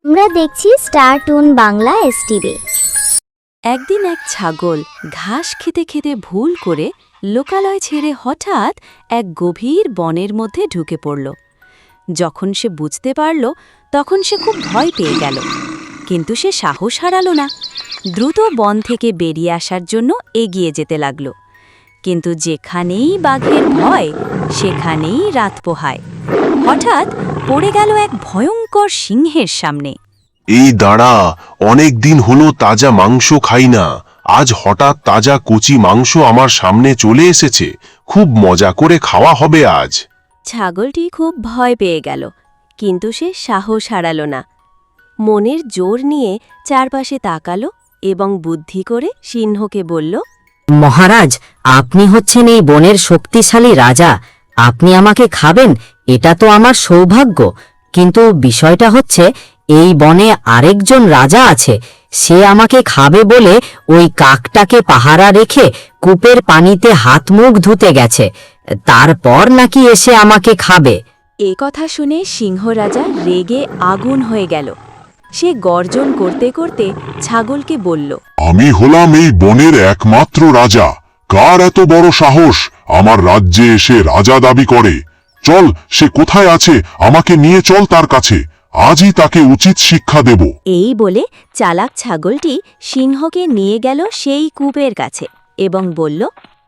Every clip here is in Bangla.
আমরা দেখছি স্টার টুন বাংলা এসটিভি। একদিন এক ছাগল ঘাস খেতে খেতে ভুল করে লোকালয় ছেড়ে হঠাৎ এক গভীর বনের মধ্যে ঢুকে পড়ল। যখন সে বুঝতে পারল তখন সে খুব ভয় পেয়ে গেল, কিন্তু সে সাহস হারাল না। দ্রুত বন থেকে বেরিয়ে আসার জন্য এগিয়ে যেতে লাগল। কিন্তু যেখানেই বাঘের ভয় সেখানেই রাত পোহায়। হঠাৎ পড়ে গেল এক ভয়ঙ্কর সিংহের সামনে। এই দাঁড়া, অনেক দিন হলো তাজা মাংস খাই না। আজ হঠাৎ তাজা কচি মাংস আমার সামনে চলে এসেছে, খুব মজা করে খাওয়া হবে আজ। ছাগলটি খুব ভয় পেয়ে গেল, কিন্তু সে সাহস হারাল না। মনের জোর নিয়ে চারপাশে তাকালো এবং বুদ্ধি করে সিংহকে বলল, মহারাজ, আপনি হচ্ছেন এই বনের শক্তিশালী রাজা। আপনি আমাকে খাবেন, এটা তো আমার সৌভাগ্য। কিন্তু বিষয়টা হচ্ছে, এই বনে আরেকজন রাজা আছে। সে আমাকে খাবে বলে ওই কাকটাকে পাহারা রেখে কূপের পানিতে হাত মুখ ধুতে গেছে, তারপর নাকি এসে আমাকে খাবে। এ কথা শুনে সিংহ রাজা রেগে আগুন হয়ে গেল। সে গর্জন করতে করতে ছাগলকে বলল, আমি হলাম এই বনের একমাত্র রাজা। কার এত বড় সাহস আমার রাজ্যে এসে রাজা দাবি করে? চল, সে কোথায় আছে আমাকে নিয়ে চল তার কাছে। আজই তাকে উচিত শিক্ষা দেব। এই বলে চালাক ছাগলটি সিংহকে নিয়ে গেল সেই কূপের কাছে এবং বলল,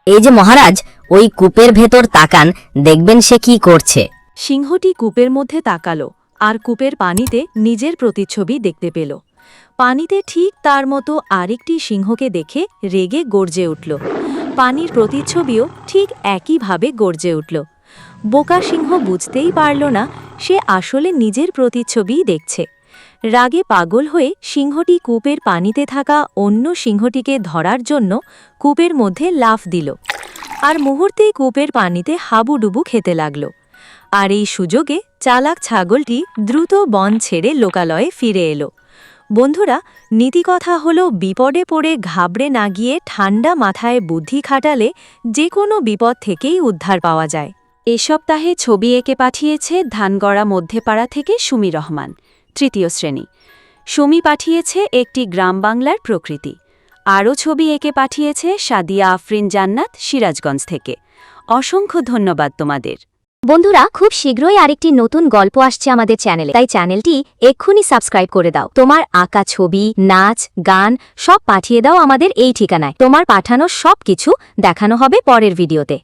এই যে মহারাজ, ওই কূপের ভেতর তাকান, দেখবেন সে কি করছে। সিংহটি কূপের মধ্যে তাকালো আর কূপের পানিতে নিজের প্রতিচ্ছবি দেখতে পেল। পানিতে ঠিক তার মতো আরেকটি সিংহকে দেখে রেগে গর্জে উঠল। পানির প্রতিচ্ছবিও ঠিক একইভাবে গর্জে উঠল। বোকা সিংহ বুঝতেই পারল না সে আসলে নিজের প্রতিচ্ছবিই দেখছে। রাগে পাগল হয়ে সিংহটি কূপের পানিতে থাকা অন্য সিংহটিকে ধরার জন্য কূপের মধ্যে লাফ দিল, আর মুহূর্তেই কূপের পানিতে হাবুডুবু খেতে লাগল। আর এই সুযোগে চালাক ছাগলটি দ্রুত বন ছেড়ে লোকালয়ে ফিরে এলো। বন্ধুরা, নীতিকথা হলো, বিপদে পড়ে ঘাবড়ে না গিয়ে ঠান্ডা মাথায় বুদ্ধি খাটালে যে কোনো বিপদ থেকেই উদ্ধার পাওয়া যায়। এ সপ্তাহে ছবি এঁকে পাঠিয়েছে ধানগড়া মধ্যপাড়া থেকে সুমি রহমান, তৃতীয় শ্রেণী। সুমি পাঠিয়েছে একটি গ্রাম বাংলার প্রকৃতি। আরও ছবি এঁকে পাঠিয়েছে সাদিয়া আফরিন জান্নাত, সিরাজগঞ্জ থেকে। অসংখ্য ধন্যবাদ তোমাদের। বন্ধুরা, খুব শীঘ্রই আরেকটি নতুন গল্প আসছে আমাদের চ্যানেলে, তাই চ্যানেলটি এক্ষুনি সাবস্ক্রাইব করে দাও। তোমার আঁকা ছবি, নাচ, গান সব পাঠিয়ে দাও আমাদের এই ঠিকানায়। তোমার পাঠানো সব কিছু দেখানো হবে পরের ভিডিওতে।